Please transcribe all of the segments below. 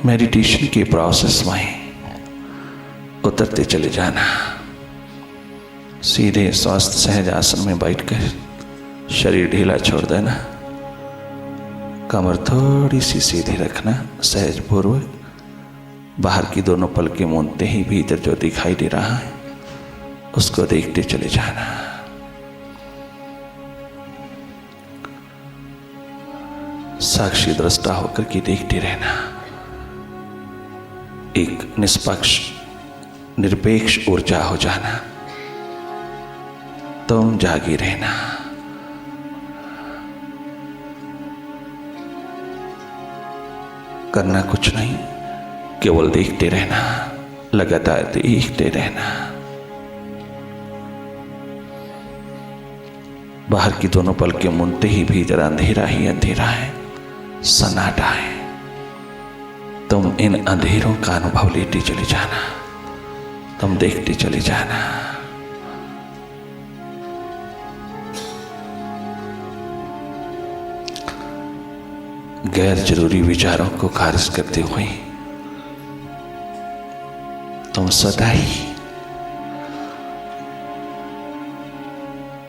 Meditation के process में उतरते चले जाना। सीधे स्वस्थ सहज आसन में बैठकर शरीर ढीला छोड़ देना, कमर थोड़ी सी सीधी रखना, सहज पूर्वक बाहर की दोनों पलकें मूंदते ही भीतर जो दिखाई दे रहा है उसको देखते चले जाना। साक्षी दृष्टा होकर के देखते रहना। एक निष्पक्ष निरपेक्ष ऊर्जा हो जाना। तुम जागी रहना। करना कुछ नहीं, केवल देखते रहना, लगातार देखते रहना। बाहर की दोनों पलकें मूंदते ही भीतर अंधेरा ही अंधेरा है, सन्नाटा है। तुम इन अंधेरों का अनुभव लेते चले जाना, तुम देखते चले जाना। गैर जरूरी विचारों को खारिज करते हुए तुम सदा ही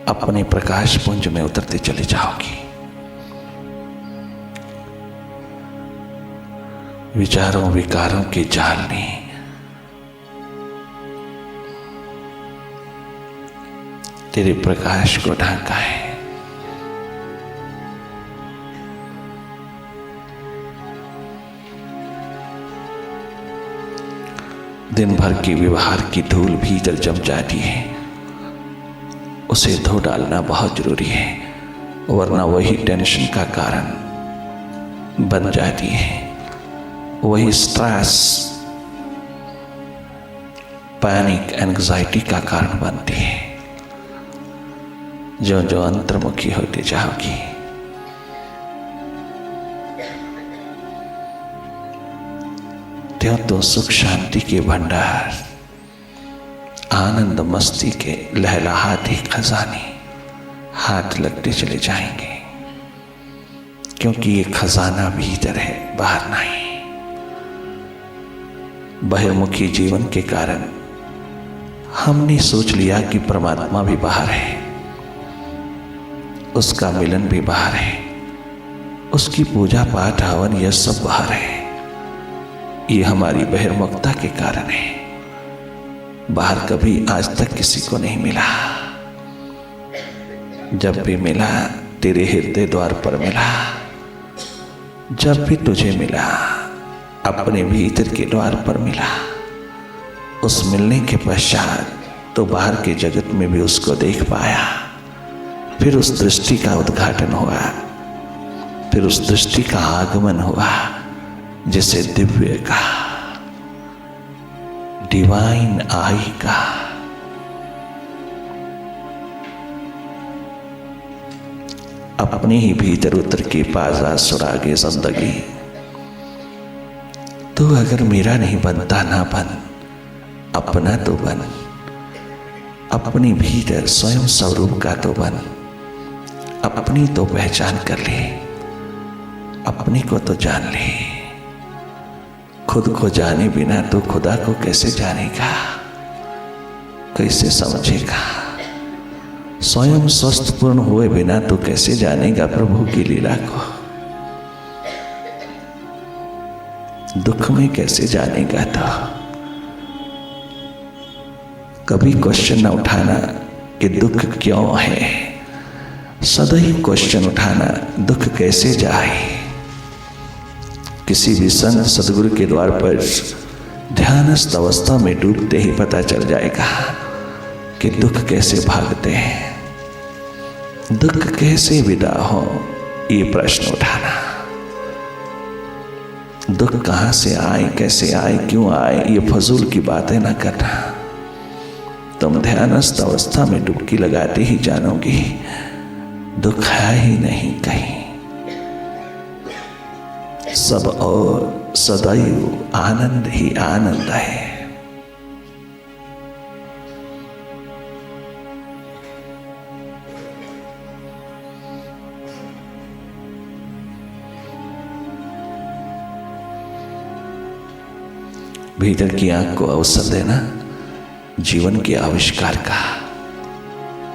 अपने प्रकाश पुंज में उतरते चले जाओगी। विचारों विकारों के जाल ने तेरे प्रकाश को ढांका है। दिन भर की व्यवहार की धूल भीतर जम जाती है, उसे धो डालना बहुत जरूरी है, वरना वही टेंशन का कारण बन जाती है। वही स्ट्रेस, पैनिक, एंग्जाइटी का कारण बनती है। जो जो अंतर्मुखी होती जाओगी, त्यों तो सुख शांति के भंडार, आनंद मस्ती के लहलहाते खजाने हाथ लगते चले जाएंगे, क्योंकि ये खजाना भीतर है, बाहर नहीं। बहिर्मुखी जीवन के कारण हमने सोच लिया कि परमात्मा भी बाहर है, उसका मिलन भी बाहर है, उसकी पूजा पाठ हवन यह सब बाहर है। ये हमारी बहिर्मुखता के कारण है। बाहर कभी आज तक किसी को नहीं मिला। जब भी मिला तेरे हृदय द्वार पर मिला। जब भी तुझे मिला अपने भीतर के द्वार पर मिला। उस मिलने के पश्चात तो बाहर के जगत में भी उसको देख पाया। फिर उस दृष्टि का उद्घाटन हुआ, फिर उस दृष्टि का आगमन हुआ जिसे दिव्य का, डिवाइन आई का। अपने ही भीतर उतर के पाजा सुरागे जिंदगी। तू अगर मेरा नहीं बनता ना बन, अपना तो बन। अपने भीतर स्वयं स्वरूप का तो बन। अपनी तो पहचान कर ले, अपने को तो जान ले। खुद को जाने बिना तो खुदा को कैसे जानेगा, कैसे समझेगा। स्वयं स्वस्थ पूर्ण हुए बिना तो कैसे जानेगा प्रभु की लीला को। दुख में कैसे जानेगा। तो कभी क्वेश्चन न उठाना कि दुख क्यों है, सदैव क्वेश्चन उठाना दुख कैसे जाए। किसी भी संत सदगुरु के द्वार पर ध्यानस्थ अवस्था में डूबते ही पता चल जाएगा कि दुख कैसे भागते हैं, दुख कैसे विदा हो। ये प्रश्न उठाना, दुख कहां से आए, कैसे आए, क्यों आए, ये फजूल की बातें ना करना। तुम ध्यानस्थ अवस्था में डुबकी लगाते ही जानोगी दुख है ही नहीं कहीं। सब और सदैव आनंद ही आनंद है। भीतर की आंख को अवसर देना जीवन के आविष्कार का।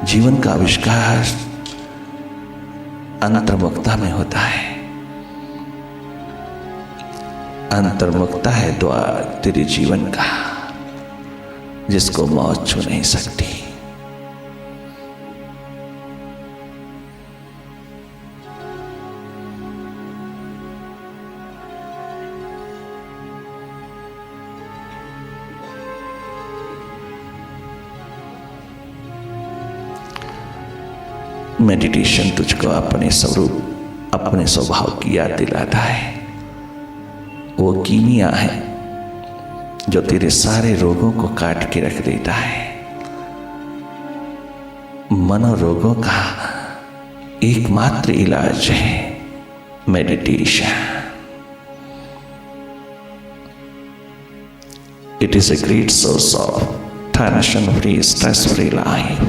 जीवन का आविष्कार अंतर्मुखता में होता है। अंतर्मुखता है द्वार तेरे जीवन का, जिसको मौत छू नहीं सकती। मेडिटेशन तुझको अपने स्वरूप, अपने स्वभाव की याद दिलाता है। वो कीमिया है जो तेरे सारे रोगों को काट के रख देता है। मनोरोगों का एकमात्र इलाज है meditation. It is a great source of tension-free, stress-free life.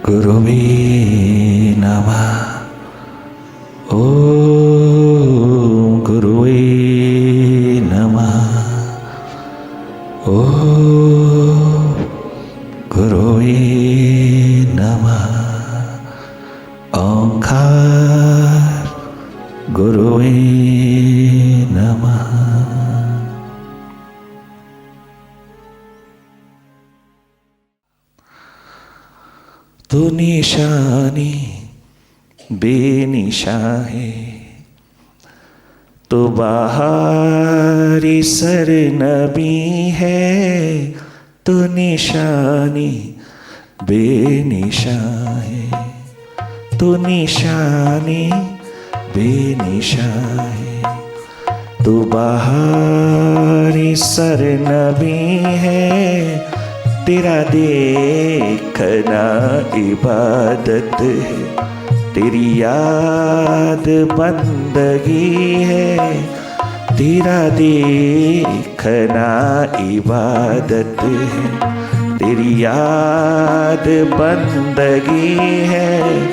गुरुवे नमः। ओम गुरुवे नमः। ओम गुरुवे नमः। ओंकार गुरुवे नमः। तू निशानी बेनिशा है, तो बाहरी सरनबी है। तो निशानी बेनिशा है, तो निशानी बेनिशा है। तो बाहरी सरनबी है, तेरा देखना इबादत है। तेरी याद बंदगी है, तेरा देखना इबादत है। तेरी याद बंदगी है,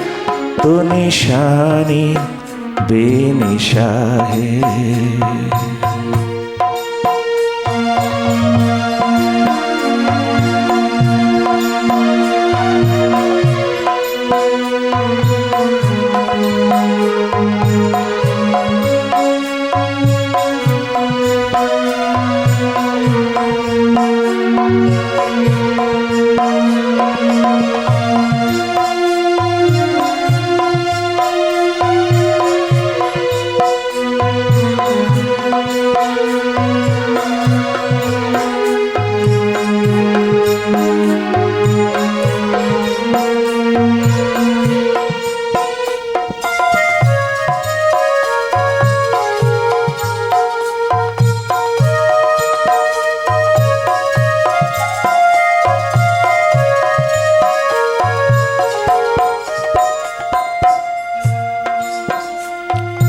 तो निशानी बेनिशा है।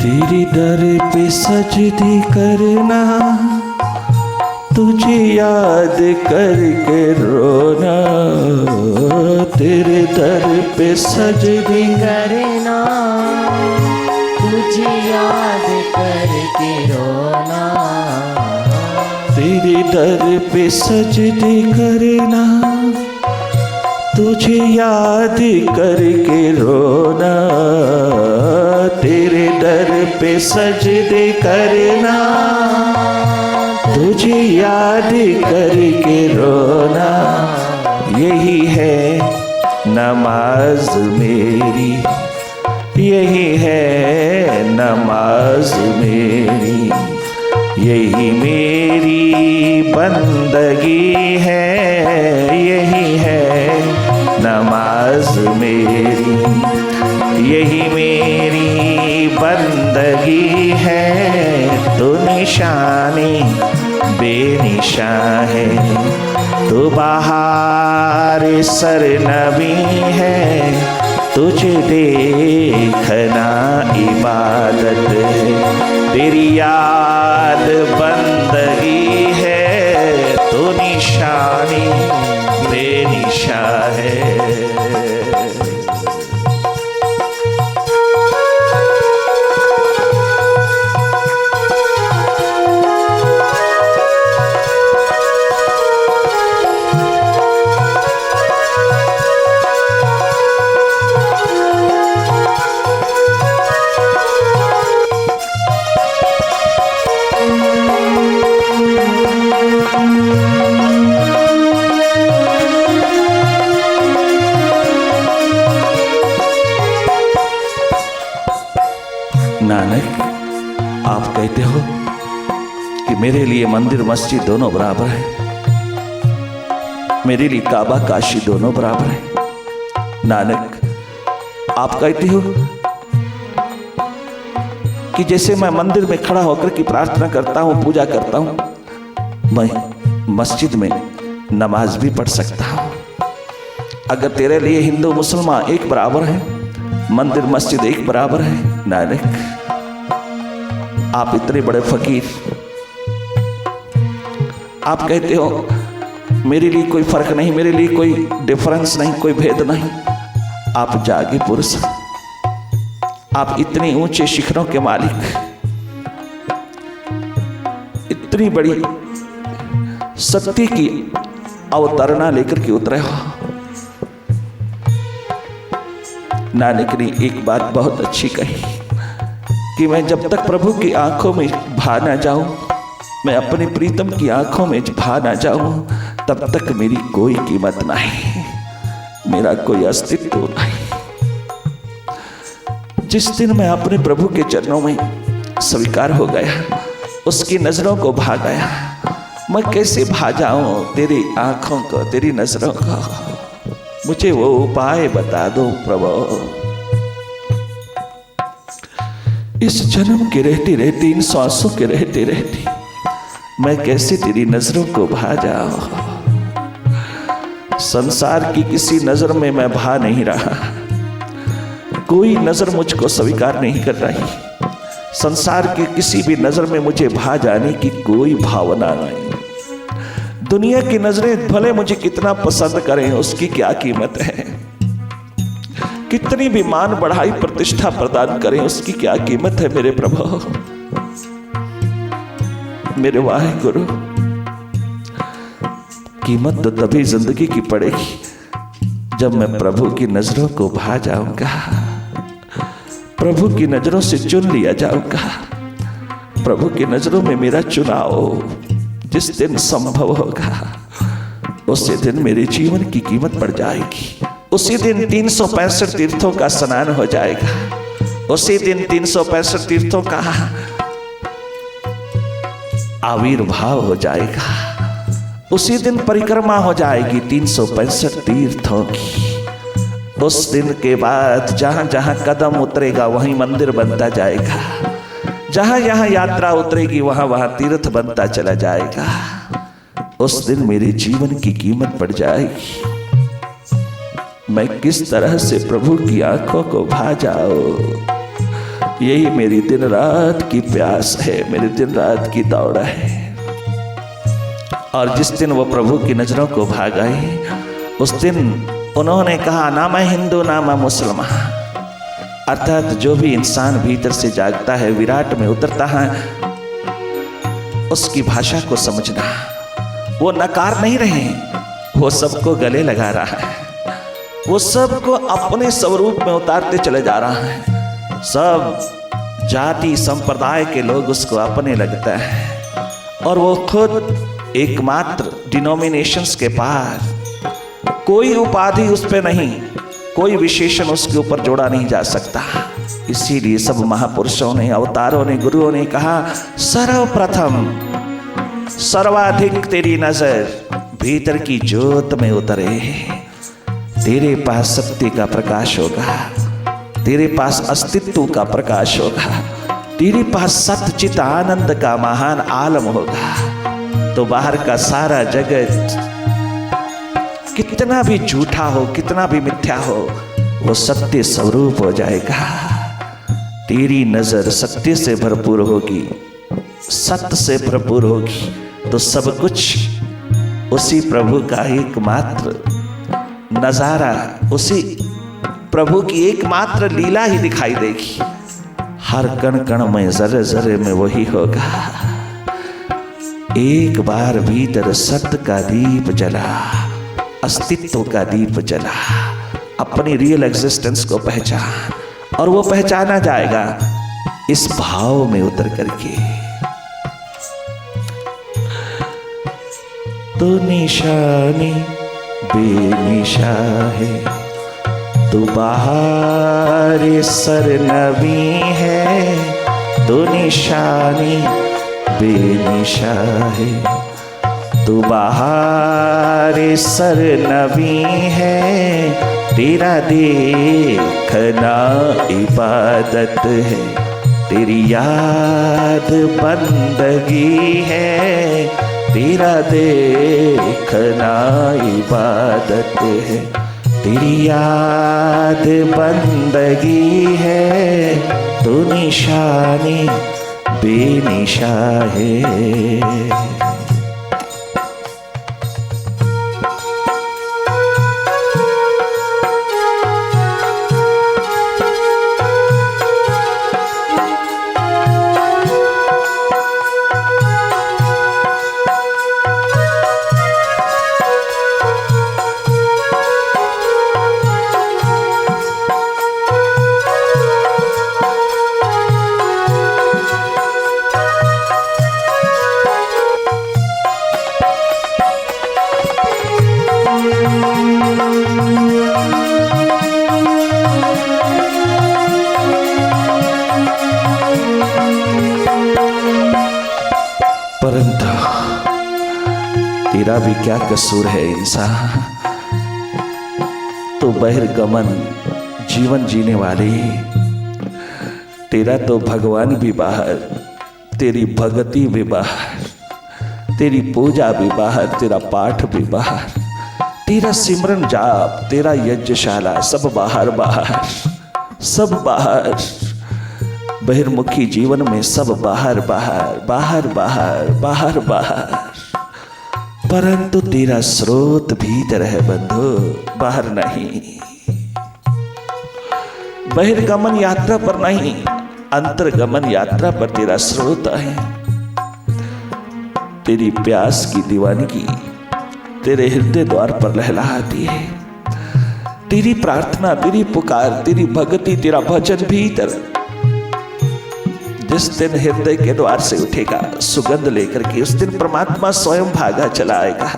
तेरे दर पे सजदी करना, तुझे याद करके रोना। तेरे दर पे सजदी करना, तुझे याद करके रोना। तेरे दर पे सजदी करना, तुझे याद करके रोना। तेरे दर पे सजदे करना, तुझे याद करके रोना। यही है नमाज मेरी, यही है नमाज मेरी। यही मेरी बंदगी है, यही है बंदगी है, तू निशानी बेनिशा है। तू बहार सरनबी है, तुझे देखना इबादत है। तेरी याद बंदगी है, तू निशानी बेनिशा है। नानक, आप कहते हो कि मेरे लिए मंदिर मस्जिद दोनों बराबर है, मेरे लिए काबा काशी दोनों बराबर है। नानक, आप कहते हो कि जैसे मैं मंदिर में खड़ा होकर की प्रार्थना करता हूं, पूजा करता हूं, मैं मस्जिद में नमाज भी पढ़ सकता हूं। अगर तेरे लिए हिंदू मुसलमान एक बराबर है, मंदिर मस्जिद एक बराबर है, नानक आप इतने बड़े फकीर, आप कहते हो मेरे लिए कोई फर्क नहीं, मेरे लिए कोई डिफरेंस नहीं, कोई भेद नहीं। आप जागे पुरुष, आप इतने ऊंचे शिखरों के मालिक, इतनी बड़ी सत्य की अवतारणा लेकर के उतरे हो। नानक ने एक बात बहुत अच्छी कही कि मैं जब तक प्रभु की आंखों में भा ना जाऊं, मैं अपने प्रीतम की आंखों में भा ना जाऊं, तब तक मेरी कोई कीमत नहीं, मेरा कोई अस्तित्व नहीं। जिस दिन मैं अपने प्रभु के चरणों में स्वीकार हो गया, उसकी नजरों को भा गया, मैं कैसे भा जाऊं तेरी आंखों को, तेरी नजरों को। मुझे वो उपाय बता दो प्रभु। इस जन्म के रहते रहते, इन सांसों के रहते रहते मैं कैसे तेरी नजरों को भा जाऊं। संसार की किसी नजर में मैं भा नहीं रहा, कोई नजर मुझको स्वीकार नहीं कर रही। संसार के किसी भी नजर में मुझे भा जाने की कोई भावना नहीं। दुनिया की नजरें भले मुझे कितना पसंद करें, उसकी क्या कीमत है। कितनी भी मान बढ़ाई प्रतिष्ठा प्रदान करें, उसकी क्या कीमत है मेरे प्रभु, मेरे वाहिगुरु। कीमत तो तभी जिंदगी की पड़ेगी जब मैं प्रभु की नजरों को भा जाऊंगा, प्रभु की नजरों से चुन लिया जाऊंगा। प्रभु की नजरों में मेरा चुनाव जिस दिन संभव होगा, उसी दिन मेरे जीवन की कीमत बढ़ जाएगी। उसी दिन 365 तीर्थों का स्नान हो जाएगा, उसी दिन 365 तीर्थों का आविर्भाव हो जाएगा, उसी दिन परिक्रमा हो जाएगी 365 तीर्थों की। उस दिन के बाद जहां जहां कदम उतरेगा वहीं मंदिर बनता जाएगा, जहां जहां यात्रा उतरेगी वहां वहां तीर्थ बनता चला जाएगा। उस दिन मेरे जीवन की कीमत बढ़ जाएगी। मैं किस तरह से प्रभु की आंखों को भा जाऊं, यही मेरी दिन रात की प्यास है, मेरी दिन रात की दौड़ है। और जिस दिन वो प्रभु की नजरों को भा गए, उस दिन उन्होंने कहा ना मैं हिंदू ना मैं मुसलमान। अर्थात जो भी इंसान भीतर से जागता है, विराट में उतरता है, उसकी भाषा को समझना। वो नकार नहीं रहे, वो सबको गले लगा रहा है, वो सबको अपने स्वरूप में उतारते चले जा रहा है। सब जाति संप्रदाय के लोग उसको अपने लगता है, और वो खुद एकमात्र डिनोमिनेशंस के पार, कोई उपाधि उस पे नहीं, कोई विशेषण उसके ऊपर जोड़ा नहीं जा सकता। इसीलिए सब महापुरुषों ने, अवतारों ने, गुरुओं ने कहा सर्वप्रथम सर्वाधिक तेरी नजर भीतर की ज्योत में उतरे, तेरे पास सत्य का प्रकाश होगा, तेरे पास अस्तित्व का प्रकाश होगा, तेरे पास सतचित आनंद का महान आलम होगा, तो बाहर का सारा जगत कितना भी झूठा हो, कितना भी मिथ्या हो, वो सत्य स्वरूप हो जाएगा। तेरी नजर सत्य से भरपूर होगी, सत्य से भरपूर होगी, तो सब कुछ उसी प्रभु का एकमात्र नजारा, उसी प्रभु की एकमात्र लीला ही दिखाई देगी। हर कण कण में, जरे जरे में वही होगा। एक बार भीतर सत्य का दीप जला, अस्तित्व का दीप जला, अपनी रियल एग्जिस्टेंस को पहचान, और वो पहचाना जाएगा इस भाव में उतर करके। तो निशानी बेनिशा है, तू बाहर सरनवी है, तो निशानी बेनिशा है, तू बाहर सरनवी है, तेरा देखना इबादत है, तेरी याद बंदगी है, तेरा देखना इबादत है, तेरी याद बंदगी है, तू निशानी बेनिशा है। परंतु तेरा भी क्या कसूर है इंसान, तो बहिर्गमन जीवन जीने वाले, तेरा तो भगवान भी बाहर, तेरी भक्ति भी बाहर, तेरी पूजा भी बाहर, तेरा पाठ भी बाहर, तेरा सिमरन जाप, तेरा यज्ञशाला, सब बाहर बाहर, सब बाहर। बहिर्मुखी जीवन में सब बाहर बाहर, बाहर बाहर, बाहर बाहर, परंतु तेरा स्रोत भीतर है बंधु, बाहर नहीं। बहिर्गमन यात्रा पर नहीं, अंतर्गमन यात्रा पर तेरा स्रोत है। तेरी प्यास की दीवानगी तेरे हृदय द्वार पर लहलहाती है। तेरी प्रार्थना, तेरी पुकार, तेरी भक्ति, तेरा भजन भीतर जिस दिन हृदय के द्वार से उठेगा सुगंध लेकर के, उस दिन परमात्मा स्वयं भागा चला आएगा।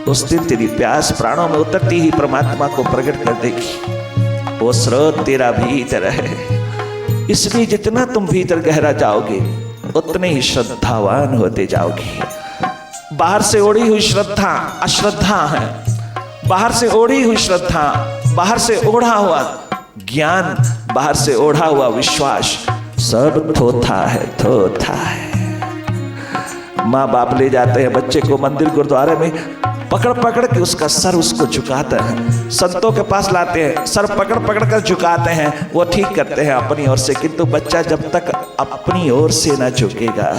उस दिन तेरी प्यास प्राणों में उतरती ही परमात्मा को प्रकट कर देगी। वो स्रोत तेरा भीतर है, इसलिए जितना तुम भीतर गहरा जाओगे उतने ही श्रद्धावान होते जाओगे। बाहर से ओढ़ी हुई श्रद्धा अश्रद्धा है, बाहर से ओढ़ी हुई श्रद्धा, बाहर से ओढ़ा हुआ ज्ञान, बाहर से ओढ़ा हुआ विश्वास, सब थोथा है, थोथा है। माँ बाप ले जाते हैं बच्चे को मंदिर गुरुद्वारे में, पकड़ पकड़ के उसका सर उसको झुकाते हैं। संतों के पास लाते हैं, सर पकड़ पकड़ कर झुकाते हैं, वो ठीक करते हैं अपनी ओर से। किंतु बच्चा जब तक अपनी ओर से ना झुकेगा,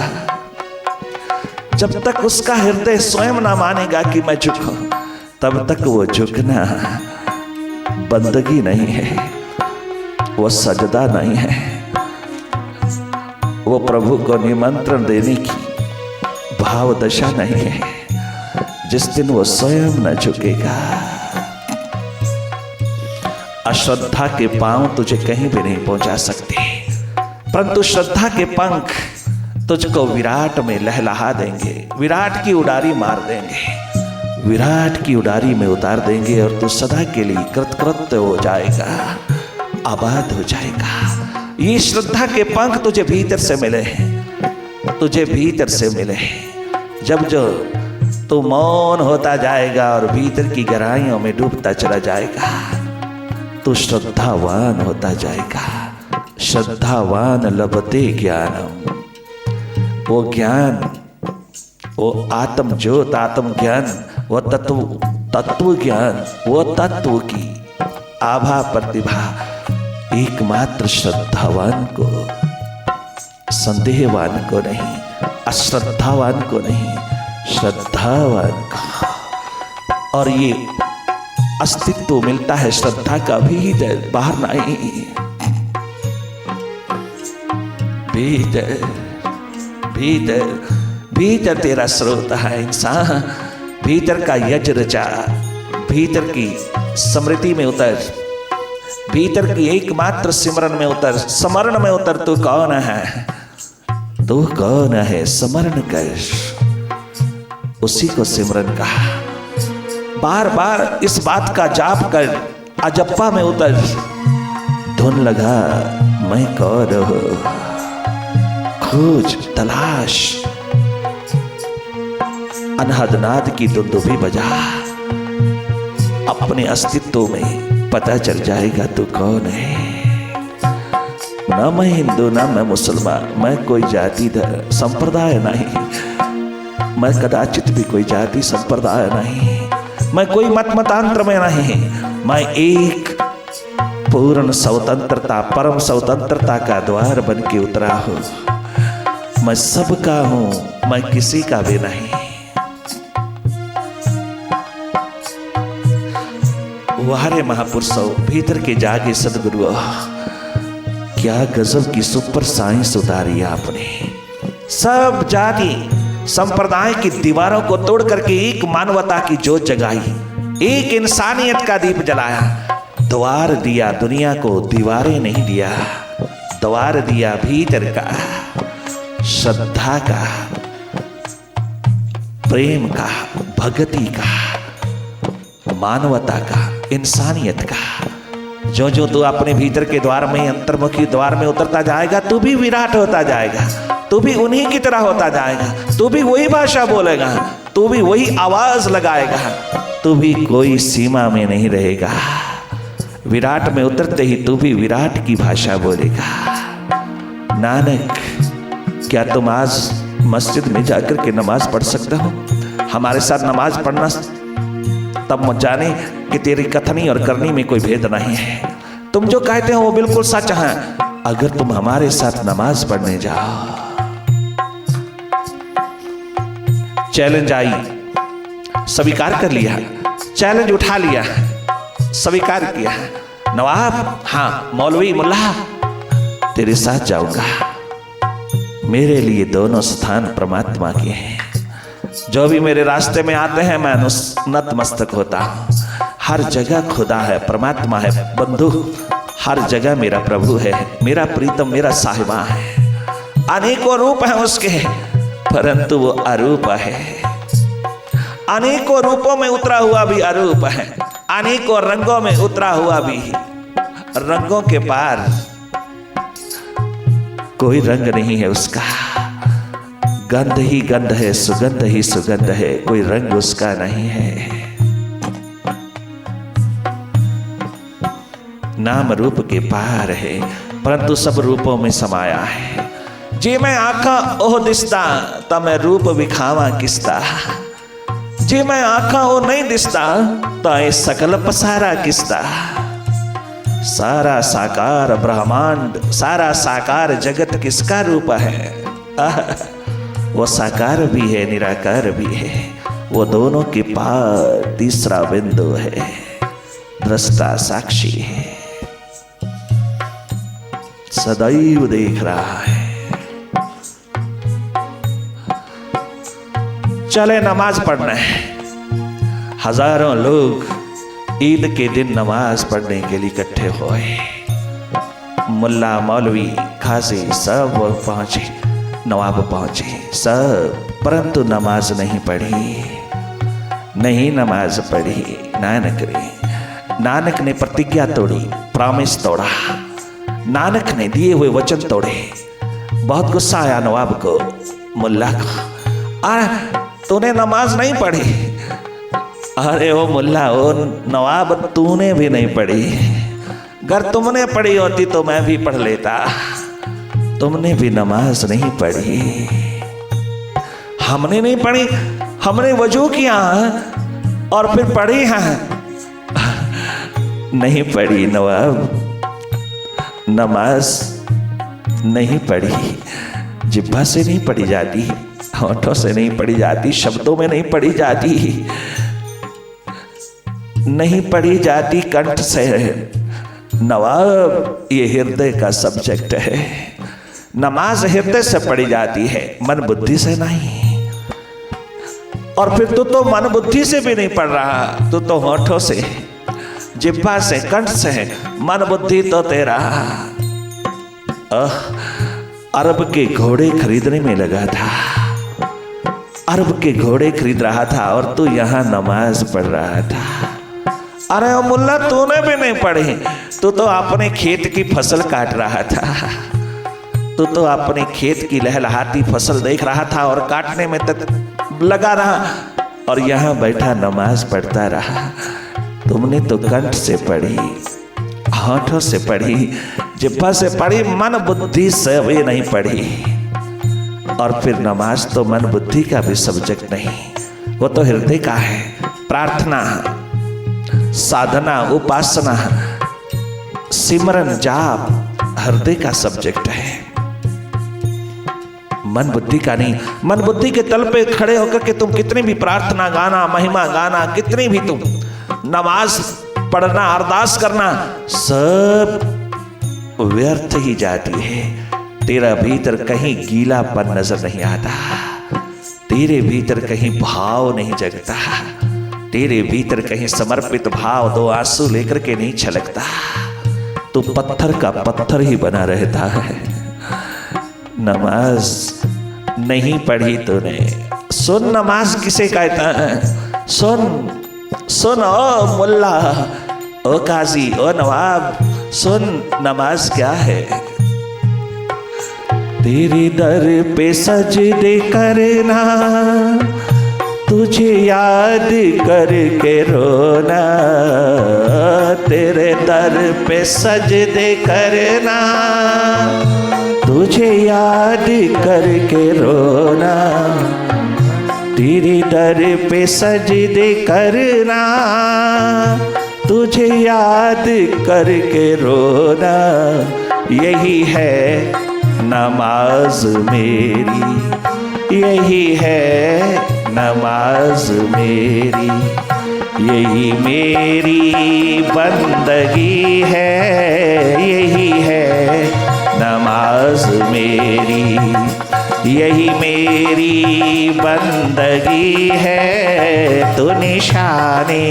जब तक उसका हृदय स्वयं ना मानेगा कि मैं झुकूं, तब तक वो झुकना बंदगी नहीं है, वो सजदा नहीं है, वो प्रभु को निमंत्रण देने की भाव दशा नहीं है। जिस दिन वो स्वयं न झुकेगा, अश्रद्धा के पांव तुझे कहीं भी नहीं पहुंचा सकते, परंतु श्रद्धा के पंख तुझको विराट में लहलहा देंगे, विराट की उड़ारी मार देंगे, विराट की उड़ारी में उतार देंगे, और तू सदा के लिए कृतकृत्य हो जाएगा, आबाद हो जाएगा। ये श्रद्धा के पंख तुझे भीतर से मिले हैं, तुझे भीतर से मिले हैं। जब जो तू मौन होता जाएगा और भीतर की गहराइयों में डूबता चला जाएगा, तो श्रद्धावान होता जाएगा, श्रद्धावान लभते ज्ञानम। वो ज्ञान, वो आत्म ज्योत, आत्म ज्ञान, वो तत्व ज्ञान, वो तत्व की आभा प्रतिभा एकमात्र श्रद्धावान को, संदेहवान को नहीं, अश्रद्धावान को नहीं, श्रद्धावान को। और ये अस्तित्व मिलता है श्रद्धा का भीतर, बाहर नहीं। भीतर भीतर भीतर तेरा स्रोत है इंसान। भीतर का यज्ञ रचा, भीतर की स्मृति में उतर, भीतर की एकमात्र सिमरन में उतर, स्मरण में उतर। तू कौन है, तू कौन है, स्मरण कर, उसी को सिमरन कहा। बार बार इस बात का जाप कर, अजप्पा में उतर, धुन लगा मैं कौन हूं, खोज तलाश, अनहद नाद की दुंदुभी बजा। अपने अस्तित्व में पता चल जाएगा तू कौन है। न मैं हिंदू, न मैं मुसलमान, मैं कोई जाति संप्रदाय नहीं, मैं कदाचित भी कोई जाति संप्रदाय नहीं, मैं कोई मतांतर में नहीं। मैं एक पूर्ण स्वतंत्रता, परम स्वतंत्रता का द्वार बन के उतरा हूं। मैं सबका हूं, मैं किसी का भी नहीं। वारे महापुरुषों, भीतर के जागे सदगुरु, क्या गजब की सुपर साइंस उतारी आपने। सब जाति संप्रदाय की दीवारों को तोड़ करके एक मानवता की जोत जगाई, एक इंसानियत का दीप जलाया, द्वार दिया दुनिया को, दीवारें नहीं दिया, द्वार दिया भीतर का, श्रद्धा का, प्रेम का, भक्ति का, मानवता का, इंसानियत का। जो जो तू अपने भीतर के द्वार में, अंतर्मुखी द्वार में उतरता जाएगा, तू भी विराट होता जाएगा, तू भी उन्हीं की तरह होता जाएगा, तू भी वही भाषा बोलेगा, तू भी वही आवाज लगाएगा, तू भी कोई सीमा में नहीं रहेगा। विराट में उतरते ही तू भी विराट की भाषा बोलेगा। नानक, क्या तुम आज मस्जिद में जाकर के नमाज पढ़ सकते हो? हमारे साथ नमाज पढ़ना, तब जाने कि तेरी कथनी और करनी में कोई भेद नहीं है। तुम जो कहते हो वो बिल्कुल सच है। अगर तुम हमारे साथ नमाज पढ़ने जाओ, चैलेंज आई, स्वीकार कर लिया, चैलेंज उठा लिया, स्वीकार किया, नवाब, हाँ मौलवी, मुल्ला, तेरे साथ जाऊंगा। मेरे लिए दोनों स्थान परमात्मा के हैं। जो भी मेरे रास्ते में आते हैं मैं नतमस्तक होता हूँ। हर जगह खुदा है, परमात्मा है, बंधु हर जगह मेरा प्रभु है, मेरा प्रीतम, मेरा साहिबा है। अनेकों रूप हैं उसके, परंतु वो अरूप है। अनेकों रूपों में उतरा हुआ भी अरूप है, अनेकों रंगों में उतरा हुआ भी, रंगों के पार कोई रंग नहीं है उसका। गंध ही गंध है, सुगंध ही सुगंध है, कोई रंग उसका नहीं है। नाम रूप के पार है, परंतु सब रूपों में समाया है। जे मैं आखा ओह दिसता, ता मैं रूप विखावा किसता। जे मैं आखा ओ नहीं दिसता, ता ये सकल पसारा किसता। सारा साकार ब्रह्मांड, सारा साकार जगत किसका रूप है? वो साकार भी है, निराकार भी है। वो दोनों के पार तीसरा बिंदु है, दृष्टा साक्षी है, सदैव देख रहा है। चले नमाज पढ़ने। हजारों लोग ईद के दिन नमाज पढ़ने के लिए इकट्ठे हुए। मुल्ला, मौलवी, खासी सब पहुंचे, नवाब पहुंचे सब, परंतु नमाज नहीं पढ़ी, नहीं नमाज पढ़ी। नानक ने प्रतिज्ञा तोड़ी, प्रॉमिस तोड़ा, नानक ने दिए हुए वचन तोड़े। बहुत गुस्सा आया नवाब को, मुल्ला को, तूने नमाज नहीं पढ़ी। अरे ओ मुल्ला, ओ नवाब, तूने भी नहीं पढ़ी, अगर तुमने पढ़ी होती तो मैं भी पढ़ लेता। तुमने भी नमाज नहीं पढ़ी, हमने नहीं पढ़ी। हमने वजू किया और फिर पढ़ी है, नहीं पढ़ी नवाब। नमाज नहीं पढ़ी, जिब्बा से नहीं पढ़ी जाती, होठों से नहीं पढ़ी जाती, शब्दों में नहीं पढ़ी जाती, नहीं पढ़ी जाती कंठ से। नवाब, ये हृदय का सब्जेक्ट है। नमाज हृदय से पढ़ी जाती है, मन बुद्धि से नहीं। और फिर तू तो मन बुद्धि से भी नहीं पढ़ रहा, तू तो होठों से, जिह्वा से, कंठ से। मन बुद्धि तो तेरा अरब के घोड़े खरीदने में लगा था, अरब के घोड़े खरीद रहा था और तू यहां नमाज पढ़ रहा था। अरे ओ मुल्ला, तूने भी नहीं पढ़ी, तू तो अपने खेत की फसल काट रहा था। तू तो अपने खेत की लहलहाती फसल देख रहा था और काटने में तक लगा रहा, और यहां बैठा नमाज पढ़ता रहा। तुमने तो कंठ से पढ़ी, होठों से पढ़ी, जिह्वा से पढ़ी, मन बुद्धि से भी नहीं पढ़ी। और फिर नमाज तो मन बुद्धि का भी सब्जेक्ट नहीं, वो तो हृदय का है। प्रार्थना, साधना, उपासना, सिमरन, जाप हृदय का सब्जेक्ट है, मन बुद्धि का नहीं। मन बुद्धि के तल पे खड़े होकर के तुम कितनी भी प्रार्थना गाना, महिमा गाना, कितनी भी तुम नमाज पढ़ना, अरदास करना, सब व्यर्थ ही जाती है। तेरा भीतर कहीं गीलापन नजर नहीं आता, तेरे भीतर कहीं भाव नहीं जगता, तेरे भीतर कहीं समर्पित भाव दो आंसू लेकर के नहीं छलकता। तो पत्थर का पत्थर ही बना रहता है। नमाज नहीं पढ़ी तूने। सुन, नमाज किसे कहता है? सुन सुन, ओ मुल्ला, ओ काजी, ओ नवाब, सुन नमाज क्या है। तेरे दर पे सजदे करना, तुझे याद करके रोना। तेरे दर पे सजदे करना, तुझे याद करके रोना। तेरे दर पे सजदे करना, तुझे याद करके रोना। यही है नमाज मेरी, यही है नमाज मेरी, यही मेरी बंदगी है। यही है नमाज मेरी, यही मेरी बंदगी है। तू निशाने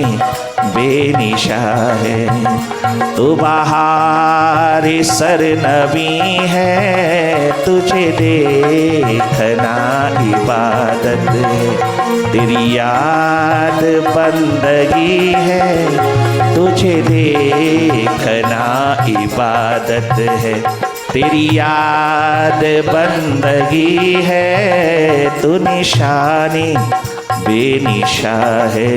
बेनिशा है, तू बहार सरनबी है। तुझे देखना इबादत है, तेरी याद बंदगी है। तुझे देखना इबादत है, तेरी याद बंदगी है। तू निशानी बेनिशा है।